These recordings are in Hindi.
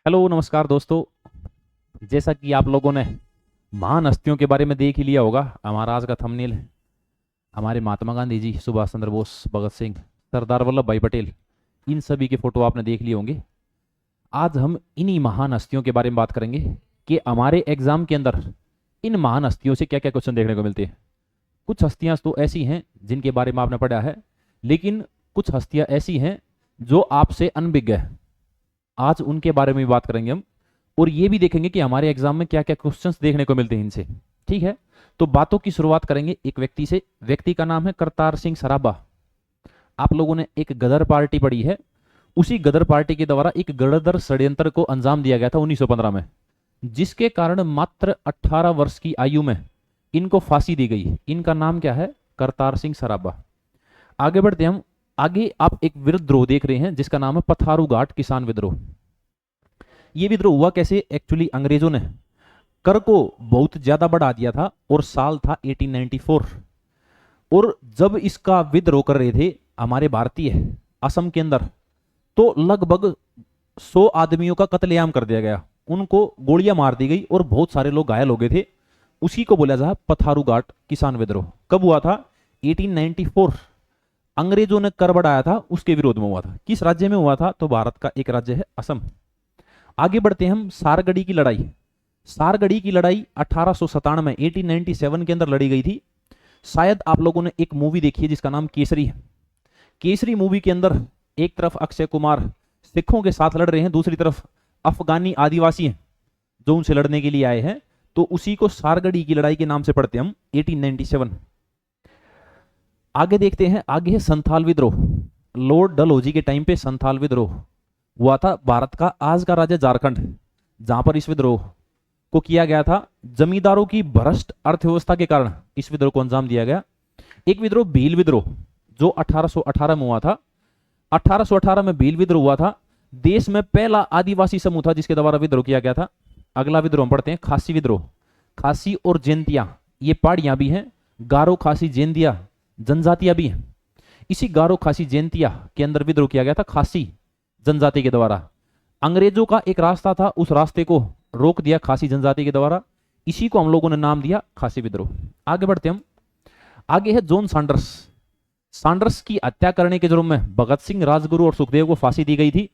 हेलो नमस्कार दोस्तों। जैसा कि आप लोगों ने महान हस्तियों के बारे में देख ही लिया होगा, हमारा आज का थंबनेल हमारे महात्मा गांधी जी, सुभाष चंद्र बोस, भगत सिंह, सरदार वल्लभ भाई पटेल, इन सभी के फोटो आपने देख लिए होंगे। आज हम इन्हीं महान हस्तियों के बारे में बात करेंगे कि हमारे एग्जाम के अंदर इन महान हस्तियों से क्या क्या क्वेश्चन देखने को मिलते हैं। कुछ हस्तियां तो ऐसी हैं जिनके बारे में आपने पढ़ा है, लेकिन कुछ हस्तियां ऐसी हैं जो आपसे अनभिज्ञ है। आज उनके बारे में भी बात करेंगे हम, और ये भी देखेंगे कि हमारे एग्जाम में क्या क्या क्वेश्चंस देखने को मिलते हैं इनसे। ठीक है, तो बातों की शुरुआत करेंगे एक व्यक्ति से। व्यक्ति का नाम है करतार सिंह सराभा। आप लोगों ने एक गदर पार्टी पढ़ी है, उसी गदर पार्टी के द्वारा एक गदर षड्यंत्र को अंजाम दिया गया था 1915 में, जिसके कारण मात्र 18 वर्ष की आयु में इनको फांसी दी गई। इनका नाम क्या है? करतार सिंह सराभा। आगे बढ़ते हम। आगे आप एक विद्रोह देख रहे हैं जिसका नाम है पथारू घाट किसान विद्रोह। ये विद्रोह हुआ कैसे? एक्चुअली अंग्रेजों ने कर को बहुत ज्यादा बढ़ा दिया था और साल था 1894। और जब इसका विद्रोह कर रहे थे हमारे भारतीय असम के अंदर, तो लगभग 100 आदमियों का कत्लेआम कर दिया गया, उनको गोलियां मार दी गई और बहुत सारे लोग घायल हो गए थे। उसी को बोला जा पथारू घाट किसान विद्रोह। कब हुआ था? 1894। अंग्रेजों ने कर बढ़ाया था, उसके विरोध में हुआ था। किस राज्य में हुआ था? तो भारत का एक राज्य है असम। आगे बढ़ते हैं हम। सारगढ़ी की लड़ाई। सारगढ़ी की लड़ाई 1897 1897 के अंदर लड़ी गई थी। शायद आप लोगों ने एक मूवी देखी है जिसका नाम केसरी है। केसरी मूवी के अंदर एक तरफ अक्षय कुमार सिखों के साथ लड़ रहे हैं, दूसरी तरफ अफगानी आदिवासी हैं जो उनसे लड़ने के लिए आए हैं, तो उसी को सारगढ़ी की लड़ाई के नाम से पढ़ते हैं हम, 1897। आगे देखते हैं। आगे है संथाल विद्रोह। लॉर्ड डलहौजी के टाइम पे संथाल विद्रोह हुआ था। भारत का आज का राज्य झारखंड, जहां पर इस विद्रोह को किया गया था। जमींदारों की भ्रष्ट अर्थव्यवस्था के कारण इस विद्रोह को अंजाम दिया गया। एक विद्रोह भील विद्रोह जो 1818 में हुआ था। 1818 में भील विद्रोह हुआ था। देश में पहला आदिवासी समूह था जिसके द्वारा विद्रोह किया गया था। अगला विद्रोह हम पढ़ते हैं खासी विद्रोह। खासी और जैंतिया ये पहाड़ियां भी हैं। गारो, खासी, जैंतिया जनजातियां भी हैं। इसी गारो, खासी, जैंतिया के अंदर विद्रोह किया गया था खासी जनजाति के द्वारा। अंग्रेजों का एक रास्ता था, उस रास्ते को रोक दिया खासी जनजाति के द्वारा। इसी को हम लोगों ने नाम दिया खासी विद्रोह। आगे बढ़ते हम। आगे है जॉन सैंडर्स। सैंडर्स की हत्या करने के जुर्म में भगत सिंह, राजगुरु और सुखदेव को फांसी दी गई थी।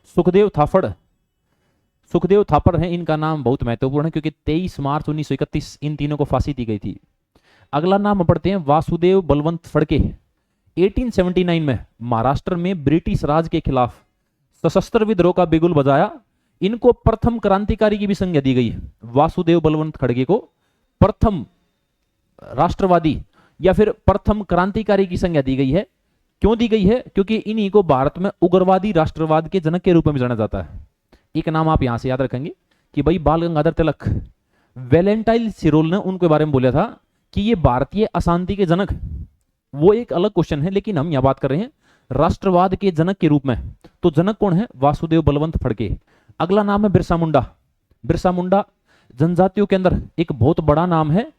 सुखदेव थापड़ है इनका नाम, बहुत महत्वपूर्ण है क्योंकि 23 मार्च 1931 इन तीनों को फांसी दी गई थी। अगला नाम पढ़ते हैं वासुदेव बलवंत फड़के। 1879 में महाराष्ट्र में ब्रिटिश राज के खिलाफ सशस्त्र विद्रोह का बिगुल बजाया। इनको प्रथम क्रांतिकारी की भी संज्ञा दी गई है। वासुदेव बलवंत खड़गे को प्रथम राष्ट्रवादी या फिर प्रथम क्रांतिकारी की संज्ञा दी गई है। क्यों दी गई है? क्योंकि इन्हीं को भारत में उग्रवादी राष्ट्रवाद के जनक के रूप में जाना जाता है। एक नाम आप यहां से याद रखेंगे कि भाई बाल गंगाधर तिलक, वैलेंटाइन सिरोल ने उनके बारे में बोला था कि ये भारतीय अशांति के जनक। वो एक अलग क्वेश्चन है, लेकिन हम यहां बात कर रहे हैं राष्ट्रवाद के जनक के रूप में। तो जनक कौन है? वासुदेव बलवंत फड़के। अगला नाम है बिरसा मुंडा। बिरसा मुंडा जनजातियों के अंदर एक बहुत बड़ा नाम है।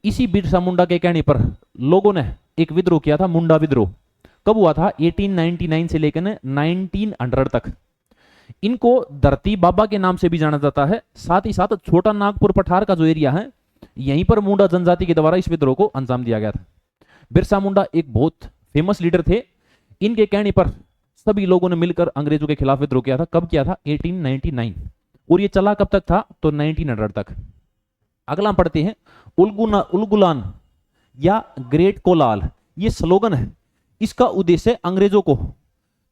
इसी बिरसा मुंडा के कहने पर लोगों ने एक विद्रोह किया था, मुंडा विद्रोह। कब हुआ था? 1899 से लेकर 1900 तक। इनको धरती बाबा के नाम से भी जाना जाता है। साथ ही साथ छोटा नागपुर पठार का जो एरिया है, यहीं पर मुंडा जनजाति के द्वारा इस विद्रोह को अंजाम दिया गया था। बिरसा मुंडा एक बहुत फेमस लीडर थे। इनके कहने पर सभी लोगों ने मिलकर अंग्रेजों के खिलाफ विद्रोह किया था। कब किया था? 1899। और ये चला कब तक था? तो 1900 तक। अगला पढ़ते हैं उलगुलान या ग्रेट कोलाल। ये स्लोगन है। इसका उद्देश्य अंग्रेजों को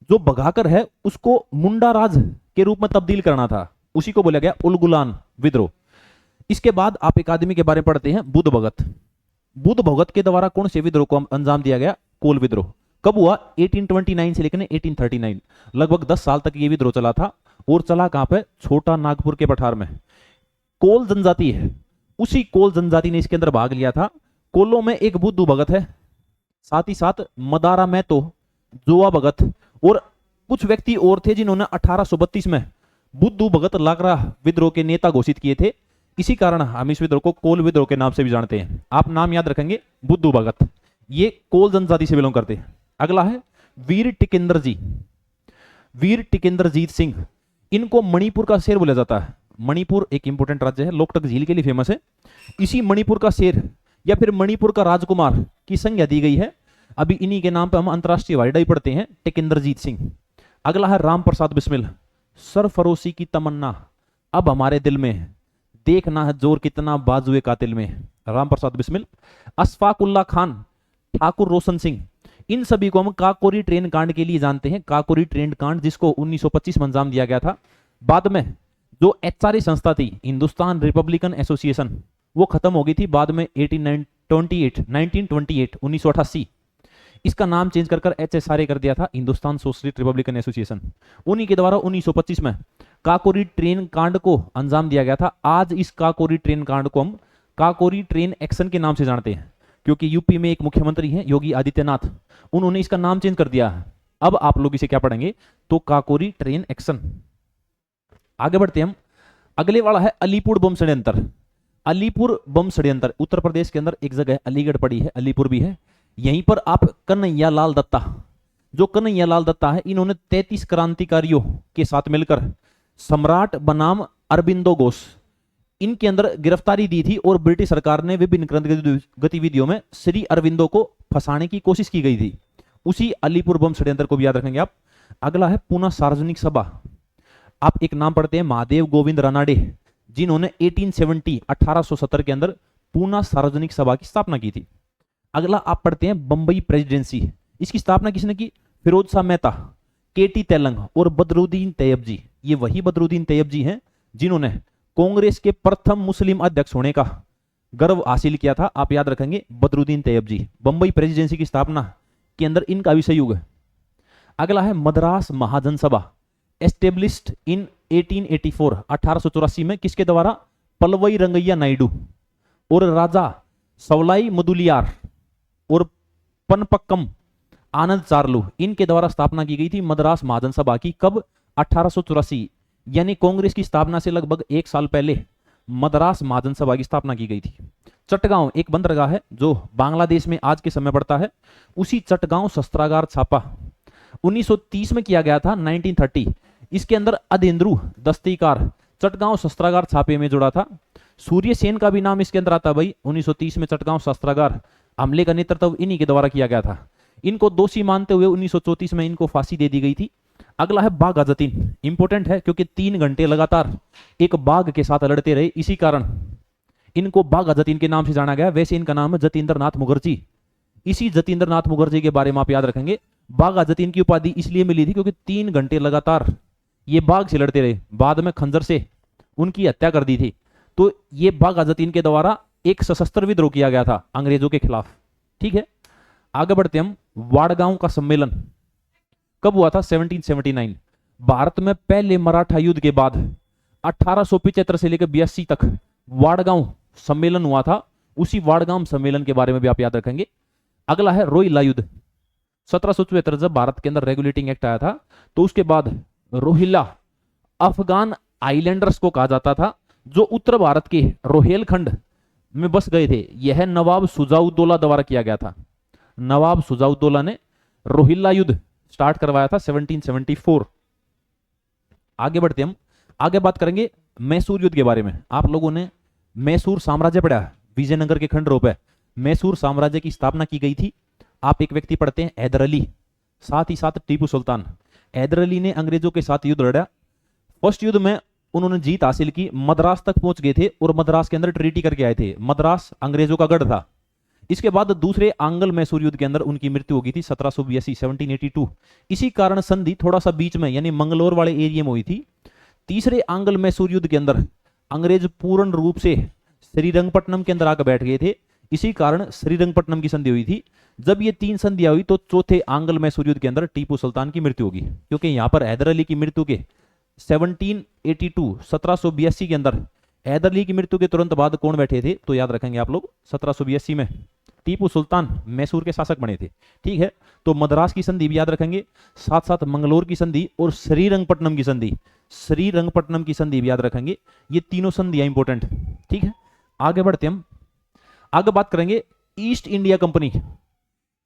जो भगाकर है उसको मुंडा राज के रूप में तब्दील करना था। उसी को बोला गया उलगुलान विद्रोह। इसके बाद आप एक आदमी के बारे में पढ़ते हैं, बुद्ध भगत। बुद्ध भगत के द्वारा कौन से विद्रोह को अंजाम दिया गया? कोल विद्रोह। कब हुआ? 1829 से लेकर 1839। लगभग 10 साल तक ये विद्रोह चला था। और चला कहां पे? छोटा नागपुर के पठार में। कोल जनजाति है, उसी कोल जनजाति ने इसके अंदर भाग लिया था। कोलों में एक बुद्धू भगत है, साथ ही साथ मदारा महतो, जोआ भगत और कुछ व्यक्ति और थे जिन्होंने 1832 में बुद्धू भगत लाकरा विद्रोह के नेता घोषित किए थे। इसी कारण हम इस विद्रोह को कोल विद्रोह के नाम से भी जानते हैं। आप नाम याद रखेंगे, बुद्धू भगत। ये कोल जनजाति से बिलोंग करते हैं। अगला है वीर टिकेंद्र जी। वीर टिकेंद्रजीत सिंह। इनको मणिपुर का शेर बोला जाता है। मणिपुर एक इंपॉर्टेंट राज्य है, लोकटक झील के लिए फेमस है। इसी मणिपुर का शेर या फिर मणिपुर का राजकुमार की संज्ञा दी गई है। अभी इन्हीं के नाम पर हम अंतरराष्ट्रीय हवाई अड्डा ही पढ़ते हैं, टेकेंद्रजीत सिंह। अगला है राम प्रसाद बिस्मिल, सरफरोशी की तमन्ना अब हमारे दिल में, देखना है जोर कितना बाजुए कातिल में, राम प्रसाद बिस्मिल। अशफाकुल्ला खान, ठाकुर रोशन सिंह, इन सभी को हम काकोरी ट्रेन कांड के लिए जानते हैं। काकोरी ट्रेन कांड जिसको 1925 में अंजाम दिया गया था। बाद में जो एचआरए संस्था थी, हिंदुस्तान रिपब्लिकन एसोसिएशन, वो खत्म हो गई थी बाद में 1928 इसका नाम चेंज कर एचएसआरए कर दिया था, हिंदुस्तान सोशलिस्ट रिपब्लिकन एसोसिएशन। उन्हीं के द्वारा 1925 में काकोरी ट्रेन कांड को अंजाम दिया गया था। आज इस काकोरी ट्रेन कांड को हम काकोरी ट्रेन एक्शन के नाम से जानते हैं, क्योंकि यूपी में एक मुख्यमंत्री हैं योगी आदित्यनाथ, उन्होंने इसका नाम चेंज कर दिया है। अब आप लोग इसे क्या पढ़ेंगे, तो काकोरी ट्रेन एक्शन। आगे बढ़ते हम, अगले वाला है अलीपुर बम षड्यंत्र। अलीपुर बम षड्यंत्र उत्तर प्रदेश के अंदर एक जगह अलीगढ़ पड़ी है, अलीपुर भी है। यहीं पर आप कन्हैया लाल दत्ता, जो कन्हैया लाल दत्ता है, इन्होंने 33 क्रांतिकारियों के साथ मिलकर सम्राट बनाम अरबिंदो घोष, इनके अंदर गिरफ्तारी दी थी और ब्रिटिश सरकार ने विभिन्न क्रांतिकारी गतिविधियों में श्री अरविंदो को फंसाने की कोशिश की गई थी। उसी अलीपुर बम षड्यंत्र को भी याद रखेंगे आप। अगला है पूना सार्वजनिक सभा। आप एक नाम पढ़ते हैं महादेव गोविंद रानाडे, जिन्होंने 1870 के अंदर पूना सार्वजनिक सभा की स्थापना की थी। अगला आप पढ़ते हैं बंबई प्रेसिडेंसी। इसकी स्थापना किसने की, फिरोज शाह मेहता, केटी तेलंग और बदरुद्दीन तैयब जी। ये वही बदरुद्दीन तैयब जी हैं जिन्होंने कांग्रेस के प्रथम मुस्लिम अध्यक्ष होने का गर्व हासिल किया था। आप याद रखेंगे बदरुद्दीन तैयब जी। बंबई प्रेसिडेंसी की स्थापना के अंदर इनका भी सहयोग है। अगला है मद्रास महाजन सभा, एस्टेब्लिश्ड इन 1884 में, किसके द्वारा, पलवई रंगैया नायडू और राजा सवलाई मुदुलियार और पनपक्कम आनंद चार्लू, इनके द्वारा स्थापना की गई थी मद्रास महाजन सभा की। कब, 1884, यानी कांग्रेस की स्थापना से लगभग 1 साल पहले मद्रास महाजन सभा की स्थापना की गई थी। चटगांव एक बंदरगाह है जो बांग्लादेश में आज के समय पड़ता है, उसी चटगांव शस्त्रागार छापा 1930 में किया गया था, 1930। इसके अंदर अधेंद्रू दस्तीकार चटगांव शस्त्रागार छापे में जुड़ा था। सूर्य सेन का भी नाम इसके अंदर आता है भाई। 1930 में चटगांव शस्त्रागार हमले का नेतृत्व इन्हीं के द्वारा किया गया था। इनको दोषी मानते हुए 1934 में इनको फांसी दे दी गई थी। अगला है बाघ जतीन, इंपोर्टेंट है क्योंकि 3 घंटे लगातार एक बाघ के साथ लड़ते रहे, इसी कारण इनको बाघ जतीन के नाम से जाना गया। वैसे इनका नाम है जतींद्र नाथ मुखर्जी। इसी जतींद्र नाथ मुखर्जी के बारे में आप याद रखेंगे। बाघ जतीन की उपाधि इसलिए मिली थी क्योंकि 3 घंटे लगातार ये बाघ से लड़ते रहे, बाद में खंजर से उनकी हत्या कर दी थी। तो ये बाघ जतीन के द्वारा एक सशस्त्र विद्रोह किया गया था अंग्रेजों के खिलाफ। ठीक है, आगे बढ़ते हम। वाड़गांव का सम्मेलन कब हुआ था, 1779। भारत में पहले मराठा युद्ध के बाद 1875 से लेकर 82 तक वाड़गांव सम्मेलन हुआ था। उसी वाड़गांव सम्मेलन के बारे में भी आप याद रखेंगे। अगला है रोहिल्ला युद्ध। 1774 जब भारत के अंदर रेगुलेटिंग एक्ट आया था, तो उसके बाद रोहिल्ला अफगान आइलैंडर्स को कहा जाता था, जो उत्तर भारत के रोहेलखंड में बस गए थे। यह नवाब सुजाउद्दौला द्वारा किया गया था। नवाब सुजाउद्दौला ने रोहिल्ला युद्ध स्टार्ट करवाया था 1774। आगे बढ़ते हम, आगे बात करेंगे मैसूर युद्ध के बारे में। आप लोगों ने मैसूर साम्राज्य पढ़ा है, विजयनगर के खंडरूप है। मैसूर साम्राज्य की स्थापना की गई थी। आप एक व्यक्ति पढ़ते हैं हैदर अली, साथ ही साथ टीपू सुल्तान। हैदर अली ने अंग्रेजों के साथ युद्ध लड़ा। फर्स्ट युद्ध में उन्होंने जीत हासिल की, मद्रास तक पहुंच गए थे और मद्रास के अंदर ट्रीटी करके आए थे। मद्रास अंग्रेजों का गढ़ था। इसके बाद दूसरे आंग्ल मैसूर युद्ध के अंदर उनकी मृत्यु हो गई थी 1782। इसी कारण संधि थोड़ा सा बीच में यानी मंगलोर वाले एरिया में हुई थी। तीसरे आंग्ल मैसूर युद्ध के अंदर अंग्रेज पूर्ण रूप से श्रीरंगपट्टनम के अंदर आकर बैठ गए थे, इसी कारण श्रीरंगपट्टनम की संधि हुई थी। जब ये 3 संधियां हुई तो चौथे आंग्ल मैसूर युद्ध के अंदर टीपू सुल्तान की मृत्यु होगी, क्योंकि यहां पर हैदर अली की मृत्यु के 1782 के अंदर हैदर अली की मृत्यु के तुरंत बाद कौन बैठे थे, तो याद रखेंगे आप लोग 1782 में टीपू सुल्तान मैसूर के शासक बने थे। ठीक है, तो मद्रास की संधि भी याद रखेंगे, साथ साथ मंगलोर की संधि और श्रीरंगपट्टनम की संधि। श्रीरंगपट्टनम की संधि भी याद रखेंगे। ये तीनों संधियां इंपॉर्टेंट। ठीक है, आगे बढ़ते हम, आगे बात करेंगे east India company.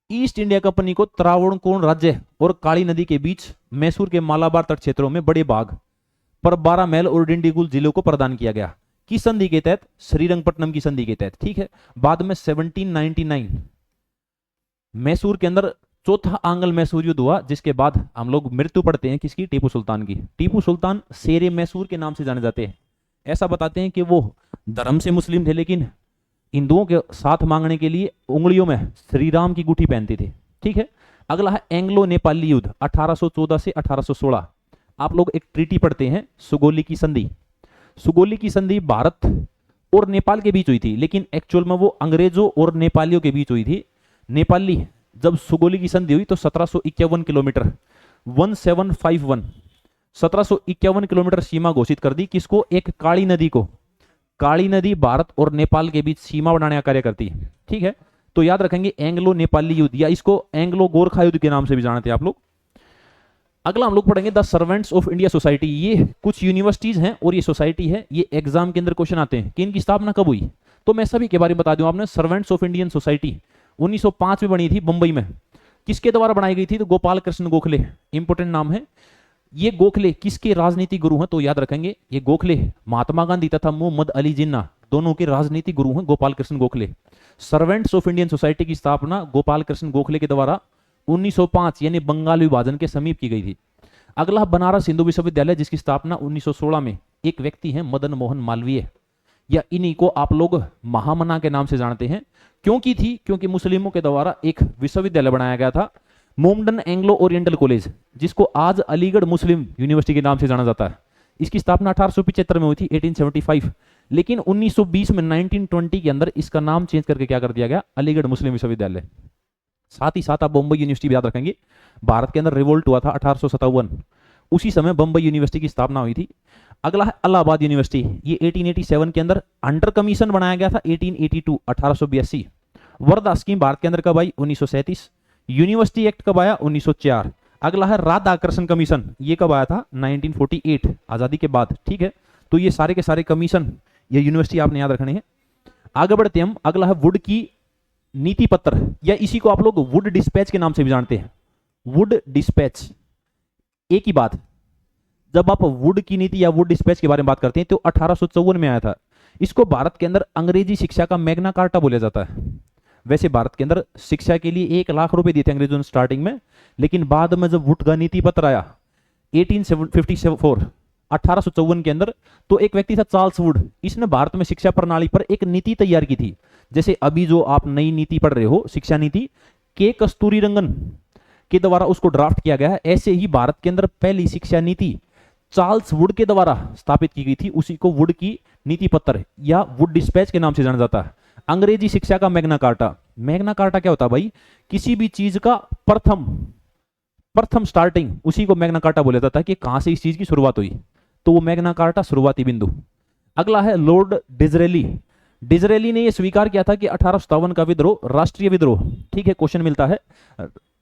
East India company को त्रावणकोण राज्य और काली नदी के बीच मैसूर के मालाबार तट क्षेत्रों में बड़े भाग पर 12 मैल और डिंडीगुल जिलों को प्रदान किया गया। किस संधि के तहत? श्रीरंगपट्टनम की संधि के तहत, ठीक है। बाद में 1799 मैसूर के अंदर चौथा आंग्ल मैसूर युद्ध हुआ, जिसके बाद हम लोग मृत्यु पढ़ते हैं किसकी? टीपू सुल्तान की। टीपू सुल्तान शेरे मैसूर के नाम से जाने जाते हैं। ऐसा बताते हैं कि वो धर्म से मुस्लिम थे, लेकिन हिंदुओं के साथ मांगने के लिए उंगलियों में श्री राम की गुठी पहनते थे, ठीक है। अगला है एंग्लो नेपाली युद्ध 1814 से 1816। आप लोग एक ट्रीटी पढ़ते हैं, सुगोली की संधि। सुगोली की संधि भारत और नेपाल के बीच हुई थी, लेकिन एक्चुअल में वो अंग्रेजों और नेपालियों के बीच हुई थी। नेपाली जब सुगोली की संधि हुई तो 1751 किलोमीटर 1751 किलोमीटर सीमा घोषित कर दी। किसको? एक काली नदी को। काली नदी भारत और नेपाल के बीच सीमा बनाने का कार्य करती है, ठीक है। तो याद रखेंगे एंग्लो नेपाली युद्ध, या इसको एंग्लो गोरखा युद्ध के नाम से भी जानते हैं आप लोग। अगला हम लोग पढ़ेंगे the servants of India society. ये कुछ यूनिवर्सिटीज हैं और ये सोसाइटी है। ये एग्जाम के अंदर क्वेश्चन आते हैं कि इनकी स्थापना कब हुई, तो मैं सभी के बारे में बता दूं आपने। सर्वेंट्स ऑफ इंडियन सोसाइटी 1905 में बनी थी मुंबई में। किसके द्वारा बनाई गई थी? तो गोपाल कृष्ण गोखले, इंपोर्टेंट नाम है। ये गोखले किसके राजनीतिक गुरु हैं? तो याद रखेंगे ये गोखले महात्मा गांधी तथा मोहम्मद अली जिन्ना दोनों के राजनीतिक गुरु हैं, Gopal Krishna Gokhale. Servants of Indian society की स्थापना गोपाल कृष्ण गोखले के द्वारा 1905 यानी बंगाल विभाजन के समीप की गई थी। अगला बनारस हिंदू विश्वविद्यालय, जिसकी स्थापना 1916 में एक व्यक्ति हैं मदन मोहन मालवीय, या इन्हीं को आप लोग महामना के नाम से जानते हैं। क्यों की थी? क्योंकि मुस्लिमों के द्वारा एक विश्वविद्यालय बनाया गया था, मोमडन एंग्लो ओरिएंटल कॉलेज, जिसको आज अलीगढ़ मुस्लिम यूनिवर्सिटी के नाम से जाना जाता है। इसकी स्थापना 1875 में हुई थी, 1875। लेकिन 1920 में 1920 के अंदर इसका नाम चेंज करके क्या कर दिया गया? अलीगढ़ मुस्लिम विश्वविद्यालय। साथ ही साथ आप बम्बई यूनिवर्सिटी भी याद रखेंगे। भारत के अंदर रिवोल्ट हुआ था 1857, उसी समय बम्बई यूनिवर्सिटी की स्थापना हुई थी। अगला है इलाहाबाद यूनिवर्सिटी। ये 1887 के अंदर अंडर कमीशन बनाया गया था। 1882 वर्धा स्कीम भारत के अंदर कब आई? 1937। यूनिवर्सिटी एक्ट कब आया? 1904। अगला है राधा आकर्षण कमीशन, ये कब आया था? 1948, आजादी के बाद, ठीक है। तो ये सारे के सारे कमीशन, ये यूनिवर्सिटी आपने याद रखने हैं। आगे बढ़ते हम। अगला है वुड की नीति पत्र, या इसी को आप लोग वुड डिस्पैच के नाम से भी जानते हैं। वुड डिस्पैच, एक ही बात। जब आप वुड की नीति या वुड डिस्पैच के बारे में बात करते हैं तो 1854 में आया था। इसको भारत के अंदर अंग्रेजी शिक्षा का मैग्ना कार्टा बोला जाता है। वैसे भारत के अंदर शिक्षा के लिए 1 लाख रुपए दिए थे अंग्रेजों ने स्टार्टिंग में, लेकिन बाद में जब वुड का नीति पत्र आया 1854 के अंदर, तो एक व्यक्ति था चार्ल्स वुड, इसने भारत में शिक्षा प्रणाली पर एक नीति तैयार की थी। जैसे अभी जो आप नई नीति पढ़ रहे हो, शिक्षा नीति, के कस्तूरीरंगन के द्वारा उसको ड्राफ्ट किया गया है। ऐसे ही भारत के अंदर पहली शिक्षा नीति चार्ल्स वुड के द्वारा स्थापित की गई थी, उसी को वुड की नीति पत्र या वुड डिस्पैच के नाम से जाना जाता है। अंग्रेजी शिक्षा का मैग्ना कार्टा। मैग्ना कार्टा क्या होता है भाई? किसी भी चीज का प्रथम स्टार्टिंग, उसी को मैग्ना कार्टा बोला जाता है कि कहां से इस चीज की शुरुआत हुई, तो वो मैग्ना कार्टा शुरुआती बिंदु। अगला है लॉर्ड डिजरेली। डिजरेली ने यह स्वीकार किया था कि 1857 का विद्रोह राष्ट्रीय विद्रोह, ठीक है, क्वेश्चन मिलता है।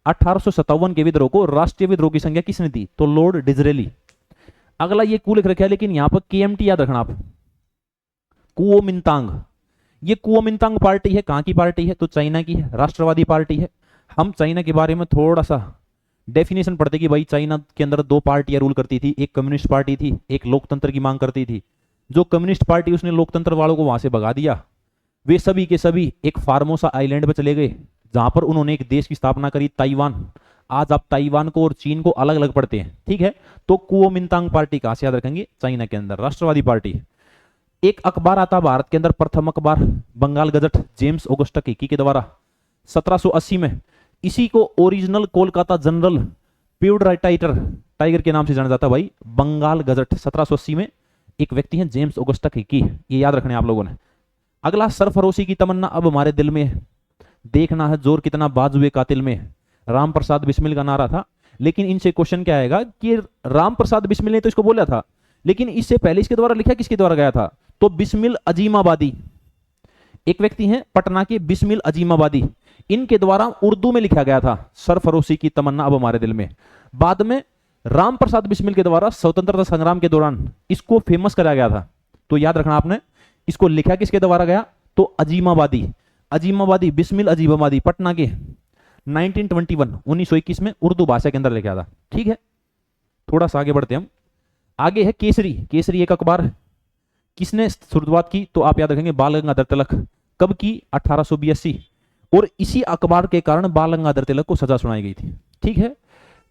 1857 के विद्रोह को राष्ट्रीय विद्रोह की संज्ञा किसने दी? तो लॉर्ड डिजरेली। अगला ये कू लिख रखा है, लेकिन यहां पर केएमटी याद रखना आप, कुओमिंतांग। ये कुओमिंतांग पार्टी है, कहां की पार्टी है? तो चाइना की है, राष्ट्रवादी पार्टी है। हम चाइना के बारे में थोड़ा सा डेफिनेशन पढ़ते कि भाई चाइना के अंदर 2 पार्टियां रूल करती थी, एक कम्युनिस्ट पार्टी थी, एक लोकतंत्र की मांग करती थी। जो कम्युनिस्ट पार्टी, उसने लोकतंत्र वालों को वहां से भगा दिया। वे सभी के सभी एक फार्मोसा आइलैंड पर चले गए, जहां पर उन्होंने एक देश की स्थापना करी, ताइवान। आज आप ताइवान को और चीन को अलग अलग पढ़ते हैं, ठीक है। तो कुओमिंतांग पार्टी कहां से याद रखेंगे? चाइना के अंदर, राष्ट्रवादी पार्टी। एक अखबार आता भारत के अंदर, प्रथम अखबार Bengal gazette, James Augustus Hicky के द्वारा 1780 में। इसी को ओरिजिनल कोलकाता जनरल प्यूडराइटर टाइगर के नाम से जाना जाता है भाई। बंगाल गजट 1780 में एक व्यक्ति हैं जेम्स ऑगस्टस हिकी, ये याद रखने आप लोगों ने। अगला सरफरोशी की तमन्ना अब हमारे दिल में, देखना है जोर कितना बाजुए कातिल में, राम प्रसाद बिस्मिल का नारा था। लेकिन इनसे क्वेश्चन क्या आएगा कि राम प्रसाद बिस्मिल ने तो इसको बोला था, लेकिन इससे पहले इसके द्वारा लिखा किसके द्वारा गया था? तो बिस्मिल अजीमाबादी, एक व्यक्ति हैं पटना के बिस्मिल अजीमाबादी, इनके द्वारा उर्दू में लिखा गया था सरफरोशी की तमन्ना अब हमारे दिल में। बाद में राम प्रसाद बिस्मिल के द्वारा स्वतंत्रता संग्राम के दौरान इसको फेमस कराया गया था। तो याद रखना आपने, इसको लिखा किसके द्वारा गया? तो अजीमाबादी, अजीमाबादी बिस्मिल अजीमाबादी, पटना के 1921 में उर्दू भाषा के अंदर लिखा था, ठीक है। थोड़ा सा आगे बढ़ते हम। आगे है केसरी। केसरी एक अखबार किसने शुरुआत की, तो आप याद रखेंगे बाल गंगाधर तिलक। कब की, 1882। और इसी अखबार के कारण बाल गंगाधर तिलक को सजा सुनाई गई थी। ठीक है,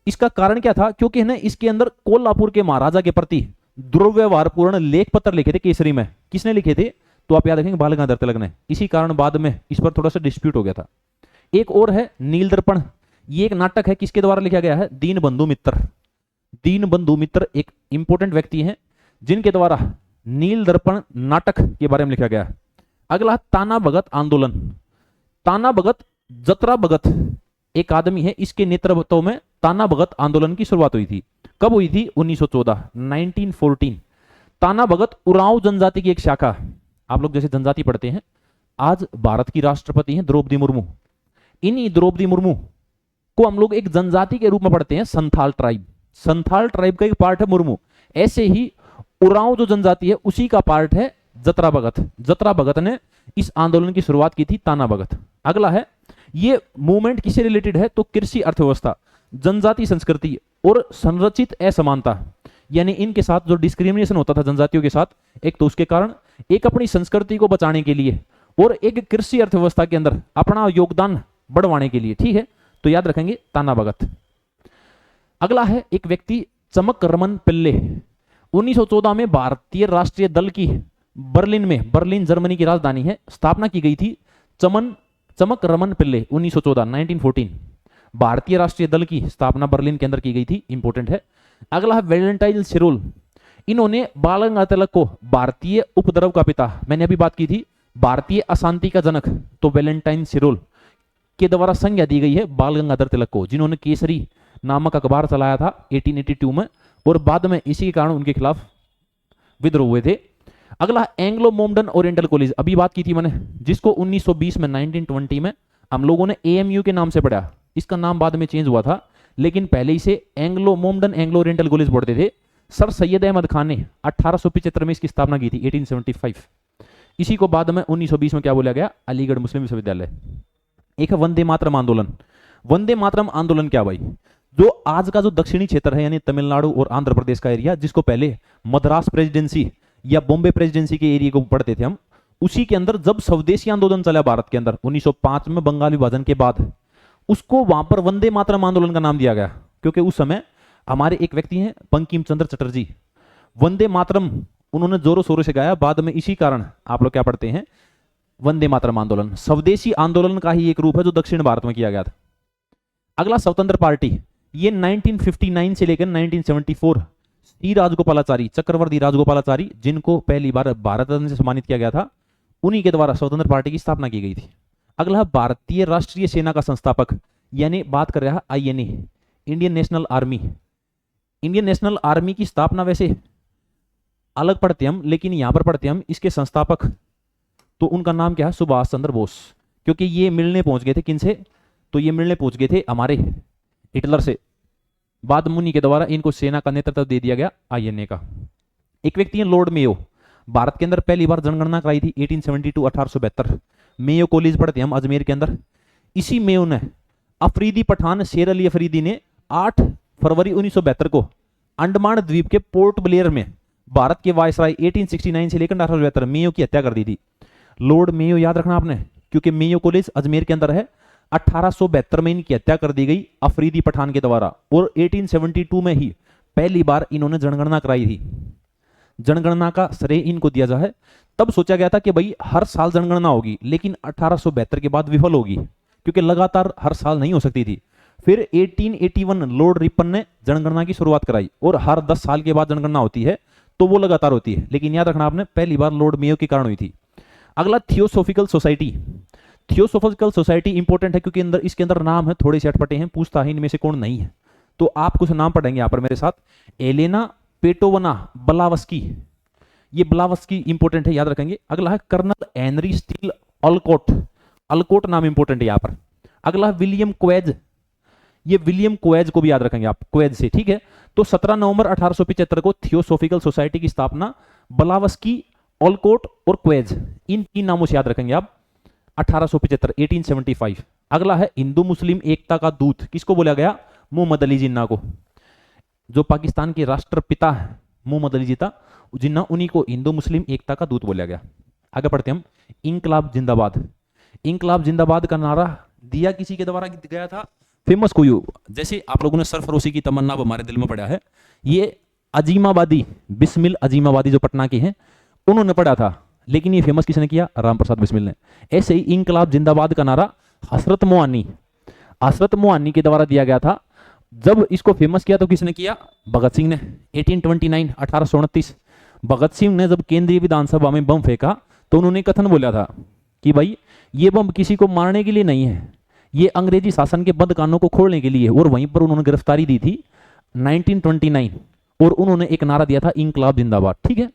इसका कारण क्या था, क्योंकि है ना इसके अंदर कोल्हापुर के महाराजा के प्रति दुर्व्यवहारपूर्ण लेख पत्र लिखे थे केसरी में। किसने लिखे थे, तो आप याद रखेंगे बाल गंगाधर तिलक ने। इसी कारण बाद में इस पर थोड़ा सा डिस्प्यूट हो गया था। एक और है नील दर्पण। ये एक नाटक है, किसके द्वारा लिखा गया है, दीन बंधु मित्र। दीन बंधु मित्र एक इंपॉर्टेंट व्यक्ति हैं जिनके द्वारा नील दर्पण नाटक के बारे में लिखा गया है। अगला ताना भगत आंदोलन। ताना भगत जतरा भगत एक आदमी है, इसके नेतृत्व में ताना भगत आंदोलन की शुरुआत हुई थी। कब हुई थी, 1914, 1914। ताना भगत उरांव जनजाति की एक शाखा। आप लोग जैसे जनजाति पढ़ते हैं, आज भारत की राष्ट्रपति हैं द्रौपदी मुर्मू। इन्हीं द्रौपदी मुर्मू को हम लोग एक जनजाति के रूप में पढ़ते हैं, संथाल ट्राइब। संथाल ट्राइब का एक पार्ट है मुर्मू। ऐसे ही उरांव जो जनजाति है उसी का पार्ट है जतरा भगत। जतरा भगत ने इस आंदोलन की शुरुआत की थी, ताना भगत। अगला है, ये मूवमेंट किससे रिलेटेड है, तो कृषि अर्थव्यवस्था, जनजाति संस्कृति और संरचित असमानता, यानी इनके साथ जो डिस्क्रिमिनेशन होता था जनजातियों के साथ, एक तो उसके कारण, एक अपनी संस्कृति को बचाने के लिए, और एक कृषि अर्थव्यवस्था के अंदर अपना योगदान बढ़वाने के लिए। ठीक है, तो याद रखेंगे ताना भगत। अगला है एक व्यक्ति चमक रमन पिल्ले। 1914 में भारतीय राष्ट्रीय दल की बर्लिन में, बर्लिन जर्मनी की राजधानी है, स्थापना की गई थी। चमक रमन पिल्ले 1914, 1914 भारतीय राष्ट्रीय दल की स्थापना बर्लिन के अंदर की गई थी, इंपॉर्टेंट है। अगला है वैलेंटाइन सिरोल। इन्होंने बाल गंगाधर तिलक को भारतीय उपद्रव का पिता, मैंने अभी बात की थी, भारतीय अशांति का जनक, तो वैलेंटाइन सिरोल के द्वारा संज्ञा दी गई है बाल गंगाधर तिलक को, जिन्होंने केसरी नामक अखबार चलाया था 1882 में, और बाद में इसी के कारण उनके खिलाफ विद्रोह हुए थे। अगला एंग्लो मोमडन ओरिएंटल कॉलेज, अभी बात की थी मैंने, जिसको 1920 में 1920 में हम लोगों ने एएमयू के नाम से पढ़ा। इसका नाम बाद में चेंज हुआ था, लेकिन पहले इसे एंग्लो मोमडन एंग्लो ओरिएंटल कॉलेज पढ़ते थे। सर सैयद अहमद खान ने 1875 में इसकी स्थापना की थी, 1875। इसी को बाद में 1920 में क्या बोला गया, अलीगढ़ मुस्लिम विश्वविद्यालय। एक है वंदे मातरम आंदोलन। वंदे मातरम आंदोलन क्या भाई, जो आज का जो दक्षिणी क्षेत्र है, यानी तमिलनाडु और आंध्र प्रदेश का एरिया, जिसको पहले मद्रास प्रेसिडेंसी या बॉम्बे प्रेसिडेंसी के एरिया को पढ़ते थे हम, उसी के अंदर जब स्वदेशी आंदोलन चला भारत के अंदर 1905 में बंगाल विभाजन के बाद, उसको वहां पर वंदे मातरम आंदोलन का नाम दिया गया, क्योंकि उस समय हमारे एक व्यक्ति हैं बंकिम चंद्र चटर्जी, वंदे मातरम उन्होंने जोरों शोरों से गाया। बाद में इसी कारण आप लोग क्या पढ़ते हैं, वंदे मातरम आंदोलन स्वदेशी आंदोलन का ही एक रूप है जो दक्षिण भारत में किया गया था। अगला स्वतंत्र पार्टी, ये 1959 से लेकर 1974 श्री राजगोपालाचारी, चक्रवर्ती राजगोपालाचारी, जिनको पहली बार भारत रत्न से सम्मानित किया गया था, उन्हीं के द्वारा स्वतंत्र पार्टी की स्थापना की गई थी। अगला भारतीय राष्ट्रीय सेना का संस्थापक, यानी बात कर रहा है INA, Indian national army. Indian national army की स्थापना वैसे अलग पढ़ते हम, लेकिन यहां पर पढ़ते हम इसके संस्थापक, तो उनका नाम क्या है, सुभाष चंद्र बोस। क्योंकि ये मिलने पहुंच गए थे किनसे, तो ये मिलने पहुंच गए थे हमारे हिटलर से। बाद मुनि के द्वारा इनको सेना का नेतृत्व दे दिया गया आईएनए का। एक व्यक्ति है लॉर्ड मेयो, भारत के अंदर पहली बार जनगणना कराई थी 1872, 1872। मेयो कॉलेज पढ़ते हम अजमेर के अंदर। इसी मेयो ने अफरीदी पठान शेर अली अफरीदी ने 8 फरवरी 1972 को अंडमान द्वीप के पोर्ट ब्लेयर में भारत के वायसराय 1869 से लेकर 1872 मेयो की हत्या कर दी थी। लॉर्ड मेयो याद रखना आपने, क्योंकि मेयो कॉलेज अजमेर के अंदर है। 1872 में इनकी हत्या कर दी गई अफरीदी पठान के द्वारा, और 1872 में ही पहली बार इन्होंने जनगणना कराई थी। जनगणना का श्रेय इनको दिया जाए। तब सोचा गया था कि भाई हर साल जनगणना होगी, लेकिन 1872 के बाद विफल होगी, क्योंकि लगातार हर साल नहीं हो सकती थी। फिर 1881 लॉर्ड रिपन ने जनगणना की शुरुआत कराई, और हर 10 साल के बाद जनगणना होती है, तो वो लगातार होती है। लेकिन याद रखना आपने, पहली बार लॉर्ड मेयो के कारण हुई थी। अगला theosophical society. Theosophical society important है, क्योंकि अंदर इसके अंदर नाम है थोड़े से अटपटे हैं, पूछता है इनमें से कौन नहीं है, तो आप कुछ नाम पढ़ेंगे यहाँ पर मेरे साथ। एलेना पेटोवना ब्लावस्की, ये ब्लावस्की इंपॉर्टेंट है, याद रखेंगे। अगला है कर्नल हेनरी स्टील ऑलकोट, अल्कोट नाम इंपॉर्टेंट है यहाँ पर। अगला है विलियम क्वेज, ये विलियम क्वेज को भी याद रखेंगे आप, क्वेज से, ठीक है। तो 17 नवंबर 1875 को थियोसोफिकल सोसाइटी की स्थापना ब्लावस्की, ऑलकोट और क्वेज, इन 3 नामों से याद रखेंगे आप। 1875, 1875। अगला है हिंदू मुस्लिम एकता का दूत, किसको बोला गया, मोहम्मद अली जिन्ना को, जो पाकिस्तान के राष्ट्रपिता मोहम्मद अली जीता जिन्ना, उन्हीं को हिंदू मुस्लिम एकता का दूत बोला गया। आगे पढ़ते हम। इंकलाब जिंदाबाद। इंकलाब जिंदाबाद का नारा दिया किसी के द्वारा गया था? फेमस कोई, जैसे आप लोगों ने सरफरोशी की तमन्ना अब हमारे दिल में पड़ा है, ये अजीमाबादी, बिस्मिल अजीमाबादी जो पटना के हैं उन्होंने पढ़ा था, लेकिन ये फेमस किसने किया? राम प्रसाद बिस्मिल ने। ऐसे ही इंकलाब जिंदाबाद का नारा हसरत मोहानी के द्वारा दिया गया था। जब इसको फेमस किया तो किसने किया? भगत सिंह ने। 1829 1829 भगत सिंह ने जब केंद्रीय विधानसभा में बम फेंका तो उन्होंने कथन बोला था कि भाई ये बम किसी को मारने के लिए नहीं है, ये अंग्रेजी शासन के बंद कानों को खोलने के लिए। और वहीं पर उन्होंने गिरफ्तारी दी थी 1929 और उन्होंने एक नारा दिया था इंकलाब जिंदाबाद। ठीक है।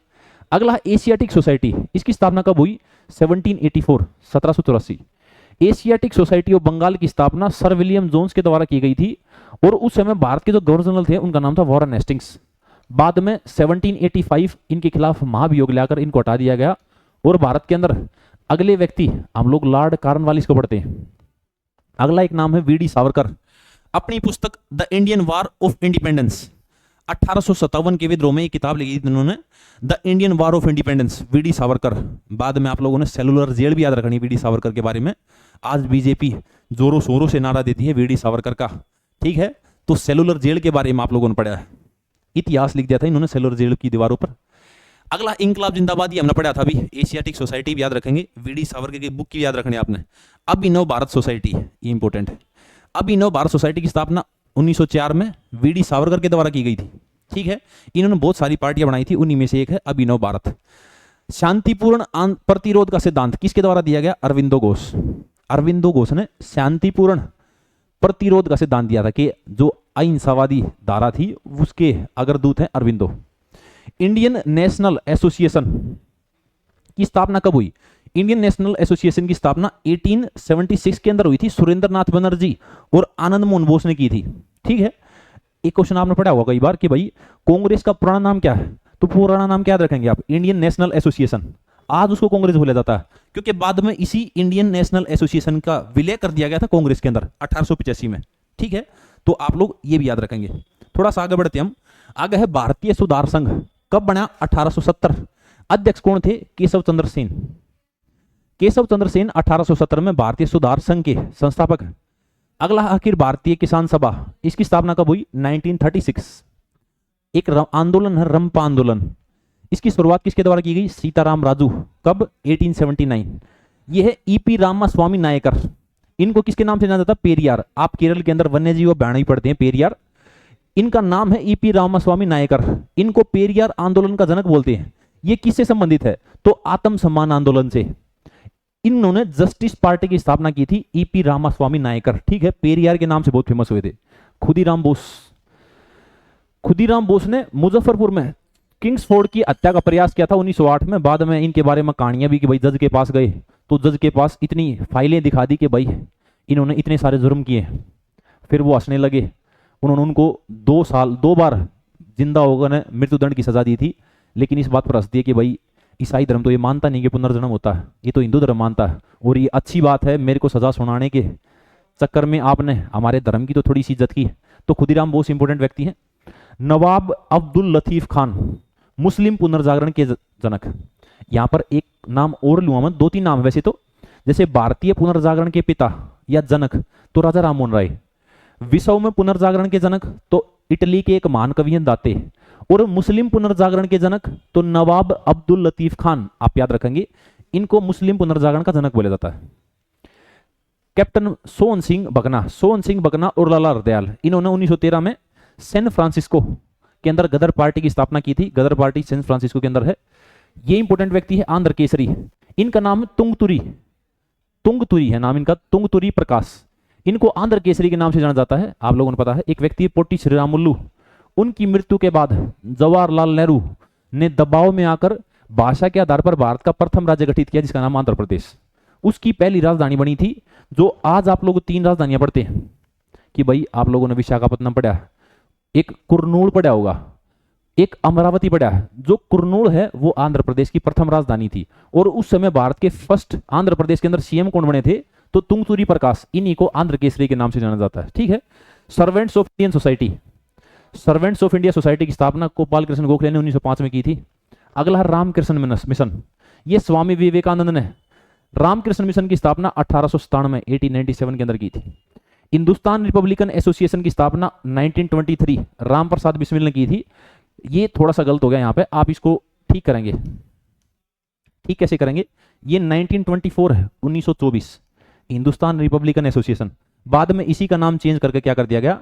अगला एशियाटिक सोसाइटी, इसकी स्थापना कब हुई? 1784 1784। एशियाटिक सोसाइटी ऑफ बंगाल की स्थापना सर विलियम जोन्स के द्वारा की गई थी और उस समय भारत के जो गवर्नर जनरल थे उनका नाम था वॉरेन हेस्टिंग्स। बाद में 1785 इनके खिलाफ महाभियोग लाकर इनको हटा दिया गया और भारत के अंदर अगले व्यक्ति हम लोग लॉर्ड कार्नवालिस को पढ़ते हैं। अगला एक नाम है वीडी सावरकर। अपनी पुस्तक the Indian war of independence 1857 के विद्रोह में एक किताब लिखी थी उन्होंने, the Indian war of independence, VD Savarkar. बाद में आप लोगों ने सेलुलर जेल भी याद रखनी वीडी सावरकर के बारे में। आज बीजेपी जोरों शोरों से नारा देती है वीडी सावरकर का। ठीक है, तो सेलुलर जेल के बारे में आप लोगों ने पढ़ा है, इतिहास लिख दिया था इन्होंने सेलुलर जेल की दीवारों पर। अगला इंकलाब जिंदाबाद, ये हमने पढ़ा था अभी। एशियाटिक सोसाइटी भी याद रखेंगे, वीडी सावरकर की बुक की याद रखनी आपने। अभिनव भारत सोसाइटी, ये इंपॉर्टेंट है। अभिनव भारत सोसाइटी की स्थापना 1904 में वीडी सावरकर के द्वारा की गई थी। ठीक है, इन्होंने बहुत सारी पार्टियां बनाई थी, उन्हीं में से एक है अभिनव भारत। शांतिपूर्ण प्रतिरोध का सिद्धांत किसके द्वारा दिया गया? अरविंदो घोष। अरविंदो घोष ने शांतिपूर्ण प्रतिरोध का सिद्धांत दिया था कि जो अहिंसावादी धारा थी उसके अग्रदूत हैं अरविंदो। इंडियन नेशनल एसोसिएशन की स्थापना कब हुई? इंडियन नेशनल एसोसिएशन की स्थापना 1876 के अंदर हुई थी। सुरेंद्रनाथ बनर्जी और आनंद मोहन बोस ने की थी। ठीक है, एक क्वेश्चन आपने पढ़ा होगा कई बार कि भाई कांग्रेस का पुराना नाम क्या है, तो पुराना नाम क्या रखेंगे आप? Indian national association. आज उसको कांग्रेस बोला जाता है क्योंकि बाद में इसी इंडियन नेशनल एसोसिएशन का विलय कर दिया गया था कांग्रेस के अंदर 1885 में। ठीक है, तो आप लोग ये भी याद रखेंगे। थोड़ा सा आगे बढ़ते हम। आगे है भारतीय सुधार संघ, कब बना? 1870। अध्यक्ष कौन थे? केशव चंद्र सेन। केशव चंद्र सेन 1870 में भारतीय सुधार संघ के संस्थापक। अगला आखिर भारतीय किसान सभा, इसकी स्थापना कब हुई? 1936। एक आंदोलन है रंपा आंदोलन, इसकी शुरुआत किसके द्वारा की गई? सीताराम राजू। कब? 1879। यह है ईपी रामास्वामी नायकर। इनको किसके नाम से जाना जाता? पेरियार। आप केरल के अंदर वन्य जीव अभ्यारण्य ही पढ़ते हैं, पेरियार। इनका नाम है ईपी रामास्वामी नायकर। इनको पेरियार आंदोलन का जनक बोलते हैं। ये किससे संबंधित है? तो आत्म सम्मान आंदोलन से। इन्होंने जस्टिस पार्टी की स्थापना की थी, ईपी रामास्वामी नायकर। ठीक है, पेरियार के नाम से बहुत फेमस हुए थे। खुदीराम बोस। खुदीराम बोस ने मुजफ्फरपुर में किंग्सफोर्ड की हत्या का प्रयास किया था 1908 में। बाद में इनके बारे में कहानियां भी कि भाई जज के पास गए तो जज के पास इतनी फाइलें दिखा दी कि भाई इन्होंने इतने सारे जुर्म किए। फिर वो हंसने लगे। उन्होंने उनको 2 बार जिंदा होकर मृत्युदंड की सजा दी थी, लेकिन इस बात पर हंस दिए कि भाई ईसाई धर्म तो ये मानता नहीं कि पुनर्जन्म होता है, ये तो हिंदू धर्म मानता है और ये अच्छी बात है, मेरे को सजा सुनाने के चक्कर में आपने हमारे धर्म की तो थोड़ी सी इज्जत की। तो खुदीराम बोस इंपोर्टेंट व्यक्ति हैं। नवाब अब्दुल लतीफ खान, मुस्लिम पुनर्जागरण के जनक। यहां पर एक नाम और लूंगा मैं, 2-3 नाम वैसे तो, जैसे भारतीय पुनर्जागरण के पिता या जनक तो राजा राममोहन राय, विश्व में पुनर्जागरण के जनक तो इटली के एक महान कवि हैं दाते, और मुस्लिम पुनर्जागरण के जनक तो नवाब अब्दुल लतीफ खान। आप याद रखेंगे, इनको मुस्लिम पुनर्जागरण का जनक बोला जाता है। कैप्टन सोहन सिंह बगना और लाला हरदयाल, इन्होंने 1913 में सैन फ्रांसिस्को के अंदर गदर पार्टी की स्थापना की थी। गदर पार्टी सैन फ्रांसिस्को के अंदर है। ये इंपोर्टेंट व्यक्ति है आंध्र केसरी। इनका नाम तुंगतुरी है नाम इनका, तुंगतुरी प्रकाश। इनको आंध्र केसरी के नाम से जाना जाता है, आप लोगों को पता है। एक व्यक्ति पोटी श्रीरामुल्लू, उनकी मृत्यु के बाद जवाहरलाल नेहरू ने दबाव में आकर भाषा के आधार पर भारत का प्रथम राज्य गठित किया जिसका नाम आंध्र प्रदेश। उसकी पहली राजधानी बनी थी, जो आज आप लोग 3 राजधानियां पढ़ते हैं कि भाई आप लोगों ने विशाखापट्टनम पढ़ा, एक कुरनूल पढ़ा होगा, एक अमरावती पढ़ा है। जो कुरनूल है वो आंध्र प्रदेश की प्रथम राजधानी थी, और उस समय भारत के फर्स्ट आंध्र प्रदेश के अंदर सीएम कौन बने थे? तो तुंगतुरी प्रकाश। इन्हीं को आंध्र केसरी के नाम से जाना जाता है। ठीक है। Servants of Indian society, servants of India society की स्थापना गोपाल कृष्ण गोखले ने 1905 में की थी। अगला है रामकृष्ण मिशन, ये स्वामी विवेकानंद ने रामकृष्ण मिशन की स्थापना 1897 1897 के अंदर की थी। हिंदुस्तान रिपब्लिकन एसोसिएशन की स्थापना 1923 राम प्रसाद बिस्मिल ने की थी। ये थोड़ा सा गलत हो गया यहाँ पे, आप इसको ठीक करेंगे। ठीक कैसे करेंगे? ये 1924 है, 1924 हिंदुस्तान रिपब्लिकन एसोसिएशन। बाद में इसी का नाम चेंज करके क्या कर दिया गया,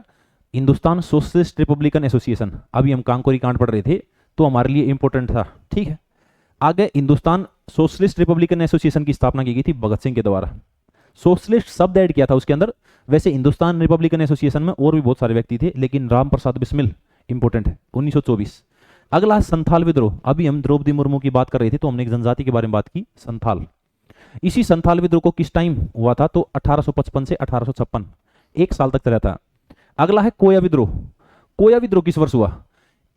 हिंदुस्तान सोशलिस्ट रिपब्लिकन एसोसिएशन। अभी हम कांकोरी कांड पढ़ रहे थे तो हमारे लिए इंपॉर्टेंट था, ठीक है। आगे हिंदुस्तान सोशलिस्ट रिपब्लिकन एसोसिएशन की स्थापना की गई थी भगत सिंह के द्वारा। सोशलिस्ट शब्द ऐड किया था उसके अंदर। वैसे हिंदुस्तान रिपब्लिकन एसोसिएशन में और भी बहुत सारे व्यक्ति थे, लेकिन राम प्रसाद बिस्मिल इंपॉर्टेंट है, 1924। अगला है संथाल विद्रोह। अभी हम द्रौपदी मुर्मू की बात कर रहे थे तो हमने एक जनजाति के बारे में बात की, संथाल। इसी संथाल विद्रोह को किस टाइम हुआ था, तो 1855 से 1856, एक साल तक चला था। अगला है कोया विद्रोह। कोया विद्रोह किस वर्ष हुआ,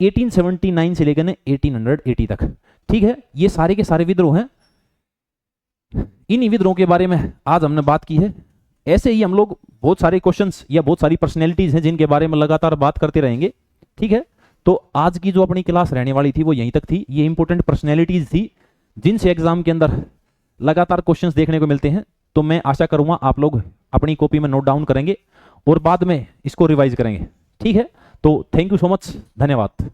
1879 से लेकर 1880 तक, ठीक है। ये सारे के सारे विद्रोह हैं। इन विद्रोह के बारे में आज हमने बात की है। ऐसे ही हम लोग बहुत सारे क्वेश्चंस या बहुत सारी पर्सनैलिटीज हैं जिनके बारे में लगातार बात करते रहेंगे, ठीक है। तो आज की जो अपनी क्लास रहने वाली थी वो यहीं तक थी। ये इंपॉर्टेंट पर्सनैलिटीज थी जिनसे एग्जाम के अंदर लगातार क्वेश्चंस देखने को मिलते हैं। तो मैं आशा करूंगा आप लोग अपनी कॉपी में नोट डाउन करेंगे और बाद में इसको रिवाइज करेंगे, ठीक है। तो थैंक यू सो मच, धन्यवाद।